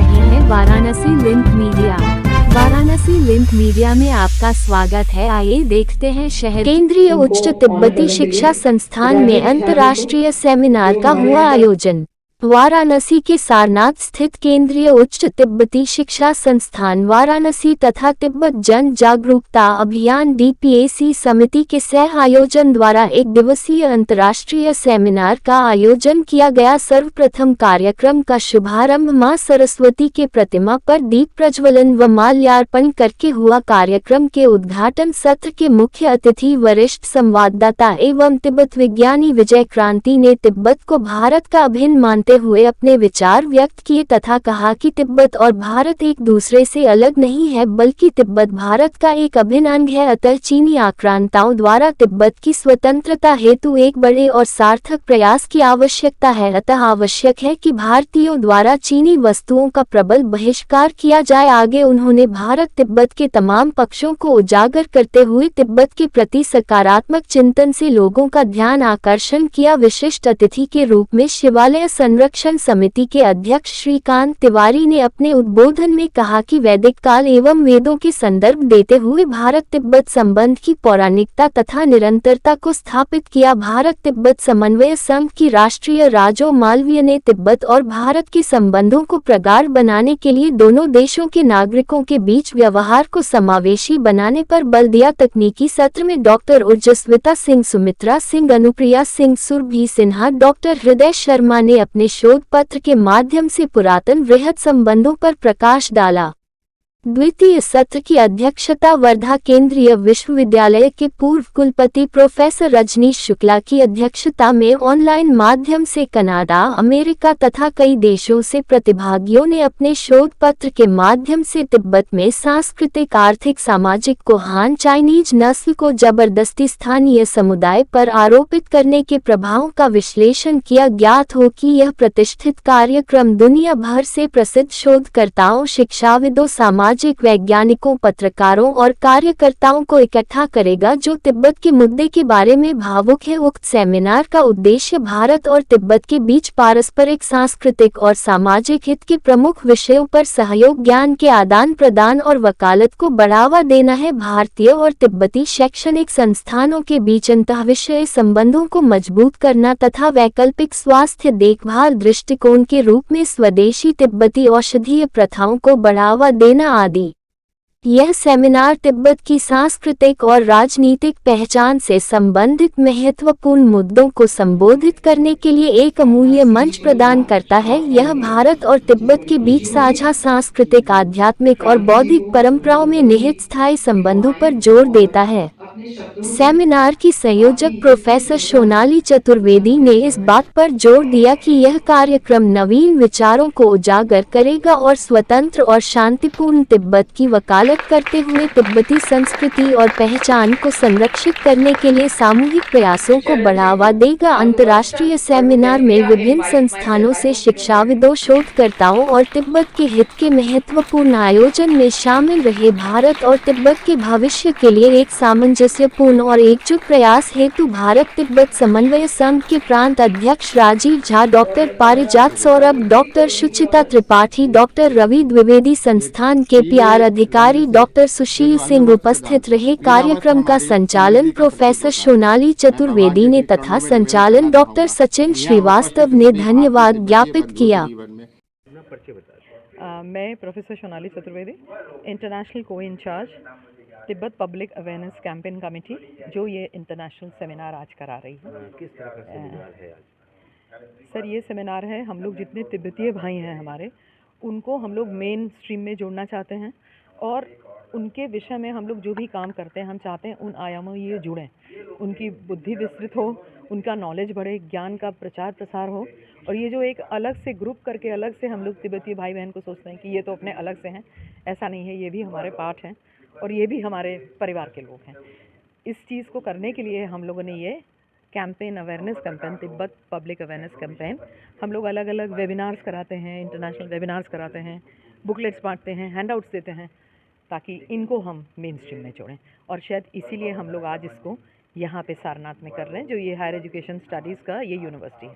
रहे हैं Varanasi link media. Varanasi link media में आपका स्वागत है। आइए देखते हैं शहर केंद्रीय उच्च तिब्बती शिक्षा संस्थान में अंतर्राष्ट्रीय सेमिनार का हुआ आयोजन। वाराणसी के सारनाथ स्थित केंद्रीय उच्च तिब्बती शिक्षा संस्थान वाराणसी तथा तिब्बत जन जागरूकता अभियान DPAC समिति के सह आयोजन द्वारा एक दिवसीय अंतर्राष्ट्रीय सेमिनार का आयोजन किया गया। सर्वप्रथम कार्यक्रम का शुभारंभ मां सरस्वती के प्रतिमा पर दीप प्रज्वलन व माल्यार्पण करके हुआ। कार्यक्रम के उद्घाटन सत्र के मुख्य अतिथि वरिष्ठ संवाददाता एवं तिब्बत विज्ञानी विजय क्रांति ने तिब्बत को भारत का अभिन्न मानते हुए अपने विचार व्यक्त किए तथा कहा कि तिब्बत और भारत एक दूसरे से अलग नहीं है बल्कि तिब्बत भारत का एक अभिन्न अंग है। अतः चीनी आक्रांताओं द्वारा तिब्बत की स्वतंत्रता हेतु एक बड़े और सार्थक प्रयास की आवश्यकता है। अतः आवश्यक है कि भारतीयों द्वारा चीनी वस्तुओं का प्रबल बहिष्कार किया जाए। आगे उन्होंने भारत तिब्बत के तमाम पक्षों को उजागर करते हुए तिब्बत के प्रति सकारात्मक चिंतन से लोगों का ध्यान आकर्षण किया। विशिष्ट अतिथि के रूप में शिवालय संरक्षण समिति के अध्यक्ष श्रीकांत तिवारी ने अपने उद्बोधन में कहा कि वैदिक काल एवं वेदों के संदर्भ देते हुए भारत तिब्बत संबंध की पौराणिकता तथा निरंतरता को स्थापित किया। भारत तिब्बत समन्वय संघ की राष्ट्रीय राजो मालवीय ने तिब्बत और भारत के संबंधों को प्रगाढ़ बनाने के लिए दोनों देशों के नागरिकों के बीच व्यवहार को समावेशी बनाने पर बल दिया। तकनीकी सत्र में डॉक्टर उर्जस्विता सिंह, सुमित्रा सिंह, अनुप्रिया सिंह, सुरभि सिन्हा, डॉक्टर हृदय शर्मा ने अपने शोध पत्र के माध्यम से पुरातन वृहद संबंधों पर प्रकाश डाला। द्वितीय सत्र की अध्यक्षता वर्धा केंद्रीय विश्वविद्यालय के पूर्व कुलपति प्रोफेसर रजनीश शुक्ला की अध्यक्षता में ऑनलाइन माध्यम से कनाडा, अमेरिका तथा कई देशों से प्रतिभागियों ने अपने शोध पत्र के माध्यम से तिब्बत में सांस्कृतिक, आर्थिक, सामाजिक को हान चाइनीज नस्ल को जबरदस्ती स्थानीय समुदाय पर आरोपित करने के प्रभावों का विश्लेषण किया। ज्ञात हो कि यह प्रतिष्ठित कार्यक्रम दुनिया भर से प्रसिद्ध शोधकर्ताओं, शिक्षाविदों, सामाजिक वैज्ञानिकों, पत्रकारों और कार्यकर्ताओं को इकट्ठा करेगा जो तिब्बत के मुद्दे के बारे में भावुक है। उक्त सेमिनार का उद्देश्य भारत और तिब्बत के बीच पारस्परिक सांस्कृतिक और सामाजिक हित के प्रमुख विषयों पर सहयोग, ज्ञान के आदान प्रदान और वकालत को बढ़ावा देना है। भारतीय और तिब्बती शैक्षणिक संस्थानों के बीच अंतःविषय संबंधों को मजबूत करना तथा वैकल्पिक स्वास्थ्य देखभाल दृष्टिकोण के रूप में स्वदेशी तिब्बती औषधीय प्रथाओं को बढ़ावा देना आदि। यह सेमिनार तिब्बत की सांस्कृतिक और राजनीतिक पहचान से संबंधित महत्वपूर्ण मुद्दों को संबोधित करने के लिए एक अमूल्य मंच प्रदान करता है। यह भारत और तिब्बत के बीच साझा सांस्कृतिक, आध्यात्मिक और बौद्धिक परंपराओं में निहित स्थायी संबंधों पर जोर देता है। सेमिनार की संयोजक प्रोफेसर सोनाली चतुर्वेदी ने इस बात पर जोर दिया कि यह कार्यक्रम नवीन विचारों को उजागर करेगा और स्वतंत्र और शांतिपूर्ण तिब्बत की वकालत करते हुए तिब्बती संस्कृति और पहचान को संरक्षित करने के लिए सामूहिक प्रयासों को बढ़ावा देगा। अंतर्राष्ट्रीय सेमिनार में विभिन्न संस्थानों से शिक्षाविदों, शोधकर्ताओं और तिब्बत के हित के महत्वपूर्ण आयोजन में शामिल रहे। भारत और तिब्बत के भविष्य के लिए एक सामंजस्यपूर्ण और एकजुट प्रयास हेतु भारत तिब्बत समन्वय संघ के प्रांत अध्यक्ष राजीव झा, डॉक्टर पारिजात सौरभ, डॉक्टर सुचिता त्रिपाठी, डॉक्टर रवि द्विवेदी, संस्थान के PR अधिकारी डॉक्टर सुशील सिंह उपस्थित रहे। कार्यक्रम का संचालन प्रोफेसर सोनाली चतुर्वेदी ने तथा संचालन डॉक्टर सचिन श्रीवास्तव ने धन्यवाद ज्ञापित किया। मैं professor Sonali Chaturvedi, international co in charge Tibet public awareness campaign committee, जो ये इंटरनेशनल सेमिनार आज करा रही है। किस तरह का सेमिनार है आज? सर, ये सेमिनार है, हम लोग जितने तिब्बतीय भाई हैं हमारे, उनको हम लोग मेन स्ट्रीम में जोड़ना चाहते हैं और उनके विषय में हम लोग जो भी काम करते हैं, हम चाहते हैं उन आयामों में ये जुड़ें, उनकी बुद्धि विस्तृत हो, उनका नॉलेज बढ़े, ज्ञान का प्रचार प्रसार हो। और ये जो एक अलग से ग्रुप करके अलग से हम लोग तिब्बतीय भाई बहन को सोचते हैं कि ये तो अपने अलग से हैं, ऐसा नहीं है, ये भी हमारे पार्ट हैं और ये भी हमारे परिवार के लोग हैं। इस चीज़ को करने के लिए हम लोगों ने ये campaign, awareness campaign, Tibet public awareness campaign, हम लोग अलग अलग वेबिनार्स कराते हैं, इंटरनेशनल वेबिनार्स कराते हैं, बुकलेट्स बांटते हैं, हैंडआउट्स देते हैं, ताकि इनको हम मेन स्ट्रीम में जोड़ें। और शायद इसीलिए हम लोग आज इसको यहाँ पे सारनाथ में कर रहे हैं, जो ये हायर एजुकेशन स्टडीज़ का ये यूनिवर्सिटी है।